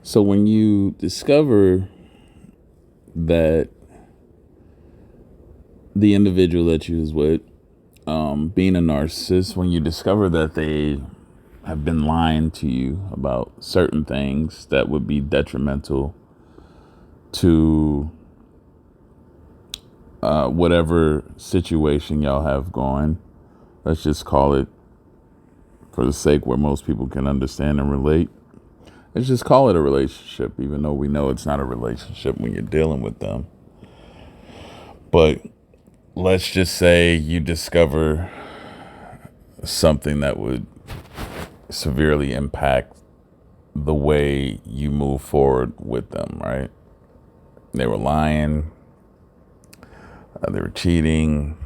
So when you discover that the individual that you was with, being a narcissist, when you discover that they have been lying to you about certain things that would be detrimental to whatever situation y'all have going, let's just call it, for the sake where most people can understand and relate, let's just call it a relationship, even though we know it's not a relationship when you're dealing with them. But let's just say you discover something that would severely impact the way you move forward with them, right? They were lying, they were cheating,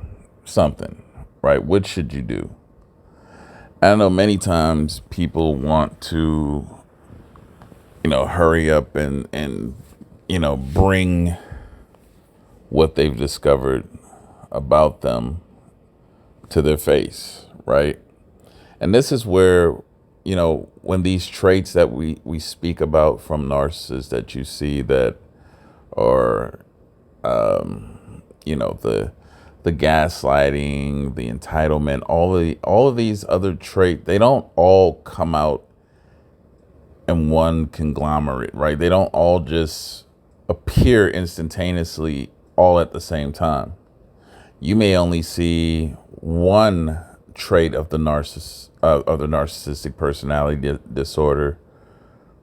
something, right? What should you do? I know many times people want to, hurry up and bring what they've discovered about them to their face, right? And this is where, when these traits that we speak about from narcissists that you see that are, the gaslighting, the entitlement, all of these other traits, they don't all come out in one conglomerate, right? They don't all just appear instantaneously all at the same time. You may only see one trait of the narcissistic personality disorder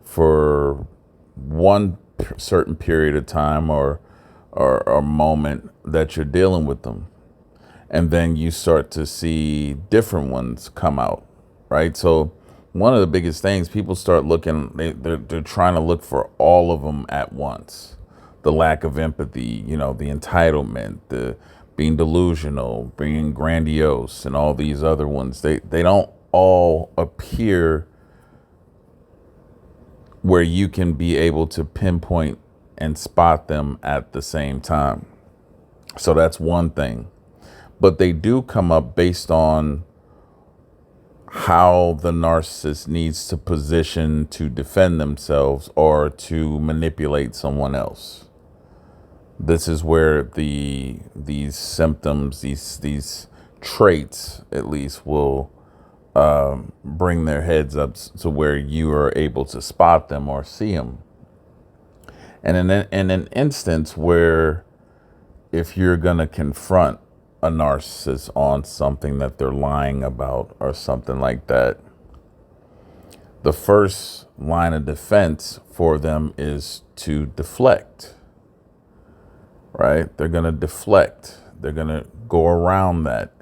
for one certain period of time or moment that you're dealing with them, and then you start to see different ones come out, right? So one of the biggest things, people start looking, they're trying to look for all of them at once. The lack of empathy, the entitlement, the being delusional, being grandiose, and all these other ones, they don't all appear where you can be able to pinpoint and spot them at the same time. So that's one thing. But they do come up based on how the narcissist needs to position to defend themselves or to manipulate someone else. This is where these symptoms, these traits, at least, will bring their heads up to where you are able to spot them or see them. And in an instance where, if you're gonna confront a narcissist on something that they're lying about or something like that, the first line of defense for them is to deflect, right? They're going to deflect. They're going to go around that.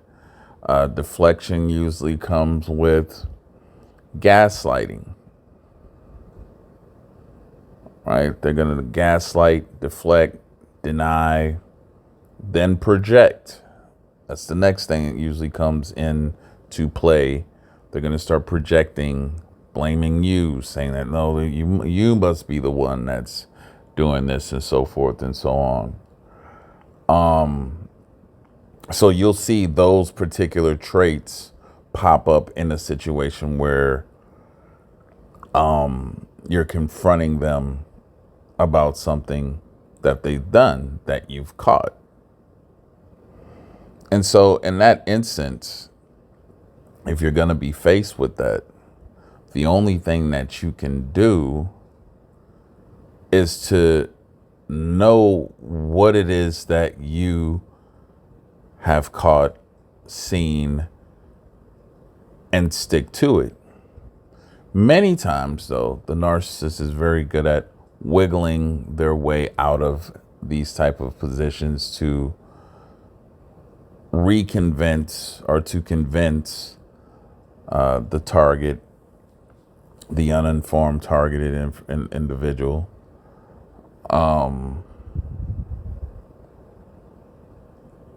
Deflection usually comes with gaslighting, right? They're going to gaslight, deflect, deny, then project. That's the next thing that usually comes into play. They're going to start projecting, blaming you, saying that, no, you must be the one that's doing this, and so forth and so on. So you'll see those particular traits pop up in a situation where you're confronting them about something that they've done that you've caught. And so in that instance, if you're going to be faced with that, the only thing that you can do is to know what it is that you have caught, seen, and stick to it. Many times, though, the narcissist is very good at wiggling their way out of these type of positions to reconvince or to convince the target, the uninformed targeted individual,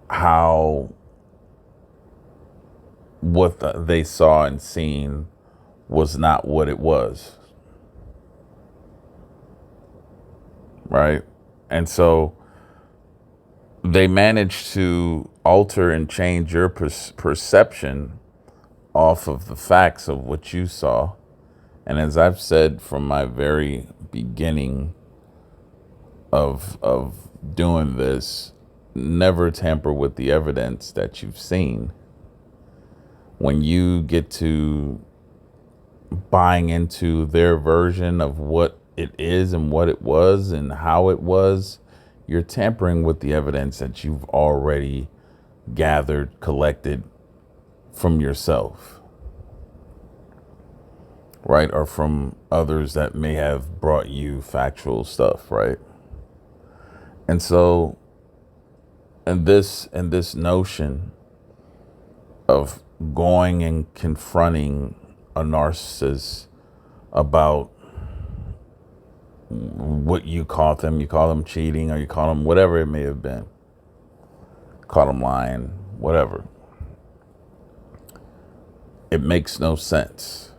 how what they saw and seen was not what it was, right? And so they managed to alter and change your perception off of the facts of what you saw. And as I've said from my very beginning of doing this, never tamper with the evidence that you've seen. When you get to buying into their version of what it is and what it was and how it was, you're tampering with the evidence that you've already gathered, collected from yourself, right? Or from others that may have brought you factual stuff, right? And so, and this notion of going and confronting a narcissist about what you call them cheating, or you call them whatever it may have been, call them lying, whatever. It makes no sense,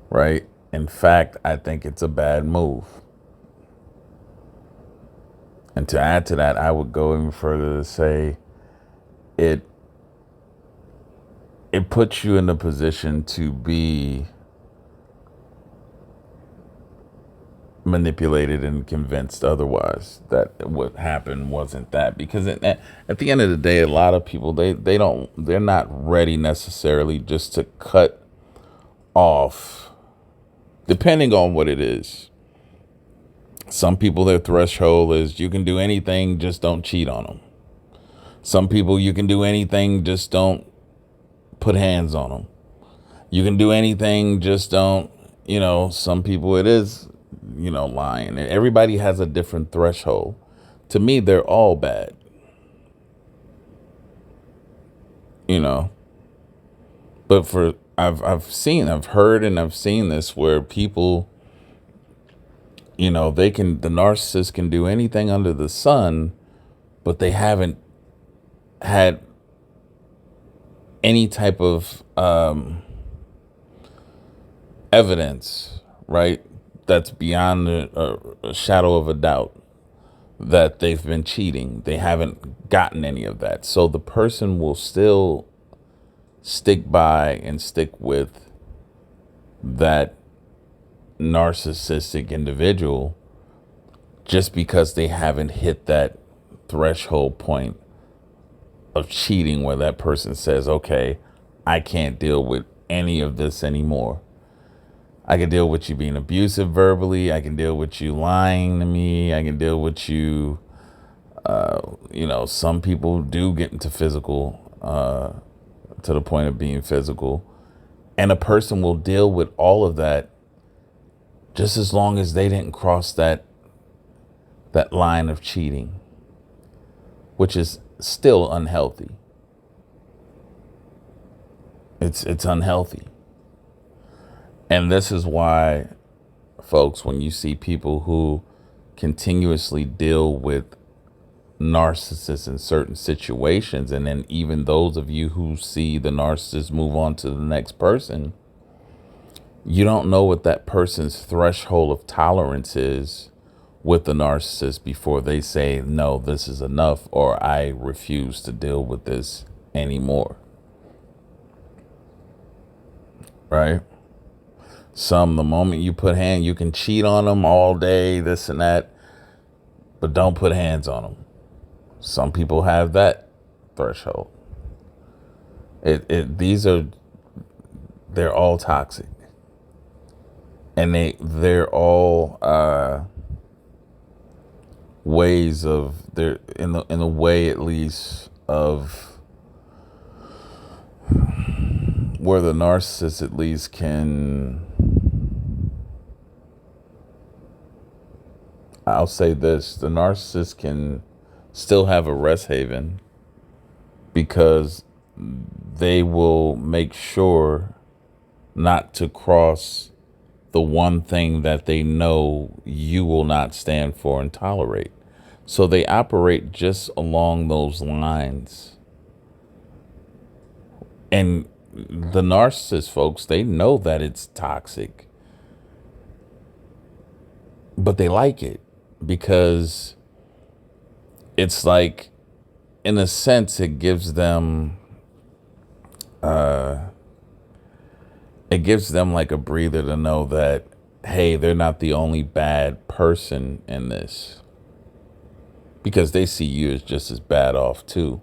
right? In fact, I think it's a bad move. And to add to that, I would go even further to say it puts you in a position to be manipulated and convinced otherwise, that what happened wasn't that. Because at the end of the day, a lot of people, they're not ready necessarily just to cut off, depending on what it is. Some people, their threshold is you can do anything, just don't cheat on them. Some people, you can do anything, just don't put hands on them. You can do anything, just don't, some people it is, lying. And everybody has a different threshold. To me, they're all bad. But I've heard and I've seen this where people, the narcissist can do anything under the sun, but they haven't had any type of evidence, right? That's beyond a shadow of a doubt that they've been cheating. They haven't gotten any of that. So the person will still stick by and stick with that narcissistic individual just because they haven't hit that threshold point of cheating where that person says, okay, I can't deal with any of this anymore. I can deal with you being abusive verbally. I can deal with you lying to me. I can deal with you, some people do get into physical, to the point of being physical. And a person will deal with all of that just as long as they didn't cross that line of cheating, which is still unhealthy. It's unhealthy. And this is why, folks, when you see people who continuously deal with narcissists in certain situations, and then even those of you who see the narcissist move on to the next person, you don't know what that person's threshold of tolerance is with the narcissist before they say, no, this is enough, or I refuse to deal with this anymore. Right? Some, the moment you put hand, you can cheat on them all day, this and that, but don't put hands on them. Some people have that threshold. They're all toxic. And they're all ways of, they're in a way at least of where the narcissist at least can, I'll say this, the narcissist can still have a rest haven because they will make sure not to cross the one thing that they know you will not stand for and tolerate. So they operate just along those lines. And the narcissist folks, they know that it's toxic, but they like it because it's like, in a sense, it gives them like a breather to know that hey, they're not the only bad person in this, because they see you as just as bad off too.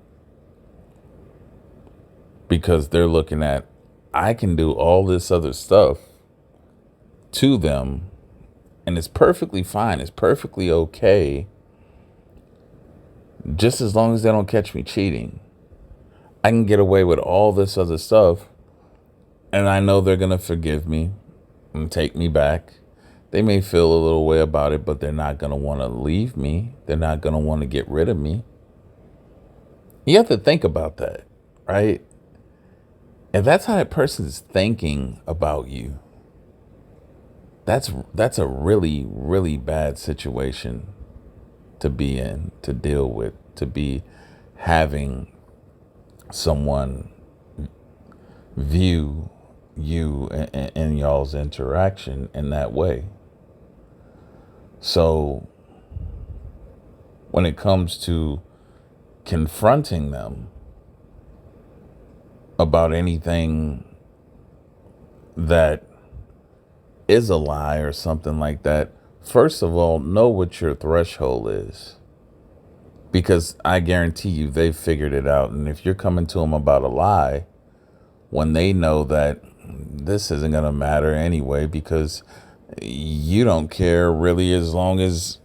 Because they're looking at, I can do all this other stuff to them, and it's perfectly fine. It's perfectly okay, just as long as they don't catch me cheating. I can get away with all this other stuff, and I know they're going to forgive me and take me back. They may feel a little way about it, but they're not going to want to leave me. They're not going to want to get rid of me. You have to think about that, right? If that's how that person is thinking about you, that's a really, really bad situation to be in, to deal with, to be having someone view you and y'all's interaction in that way. So when it comes to confronting them about anything that is a lie or something like that, first of all, know what your threshold is. Because I guarantee you they've figured it out. And if you're coming to them about a lie, when they know that this isn't going to matter anyway, because you don't care really, as long as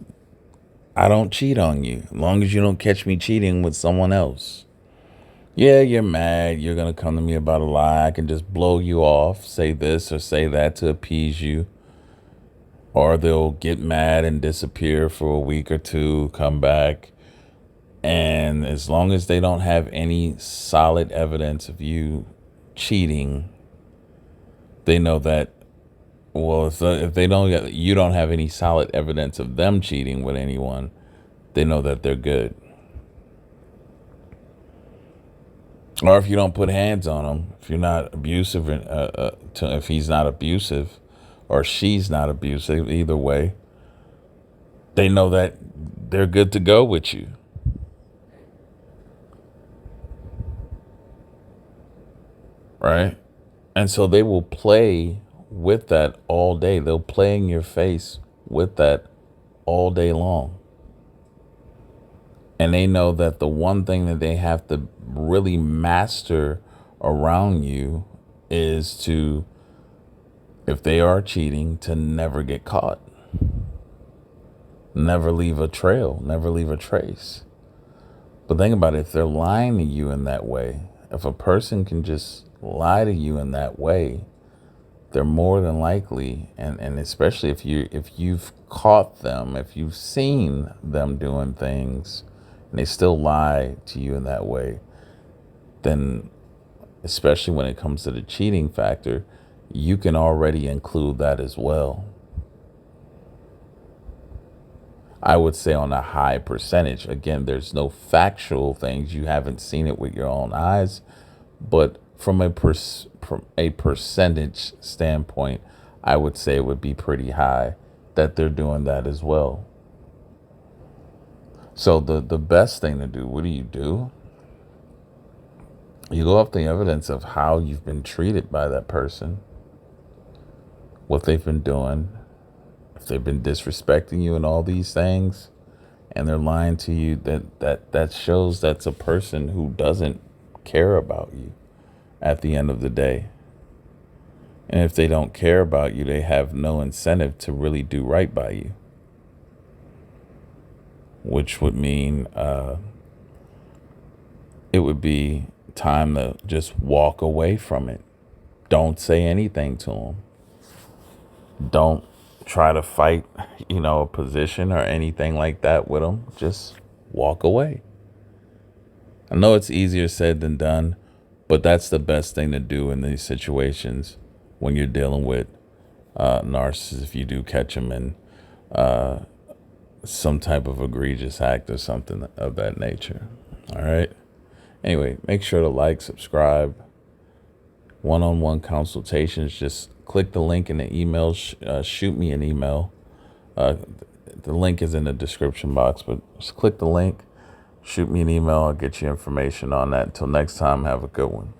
I don't cheat on you, as long as you don't catch me cheating with someone else. Yeah, you're mad. You're going to come to me about a lie. I can just blow you off, say this or say that to appease you. Or they'll get mad and disappear for a week or two, come back. And as long as they don't have any solid evidence of you cheating, they know that, well, if they don't, you don't have any solid evidence of them cheating with anyone, they know that they're good. Or if you don't put hands on them, if you're not abusive, if he's not abusive or she's not abusive, either way, they know that they're good to go with you. Right? And so they will play with that all day. They'll play in your face with that all day long. And they know that the one thing that they have to really master around you is to, if they are cheating, to never get caught. Never leave a trail, never leave a trace. But think about it, if they're lying to you in that way, if a person can just lie to you in that way, they're more than likely, and especially if you've caught them, if you've seen them doing things and they still lie to you in that way, then especially when it comes to the cheating factor, you can already include that as well. I would say on a high percentage. Again, there's no factual things. You haven't seen it with your own eyes, but from a percentage standpoint, I would say it would be pretty high that they're doing that as well. So the best thing to do, what do? You go off the evidence of how you've been treated by that person, what they've been doing, if they've been disrespecting you and all these things, and they're lying to you, that shows that's a person who doesn't care about you at the end of the day. And if they don't care about you, they have no incentive to really do right by you, which would mean it would be time to just walk away from it. Don't say anything to them. Don't try to fight, a position or anything like that with them. Just walk away. I know it's easier said than done, but that's the best thing to do in these situations when you're dealing with narcissists, if you do catch them in some type of egregious act or something of that nature. All right. Anyway, make sure to like, subscribe. One-on-one consultations, just click the link in the email, shoot me an email. The link is in the description box, but just click the link, shoot me an email. I'll get you information on that. Until next time, have a good one.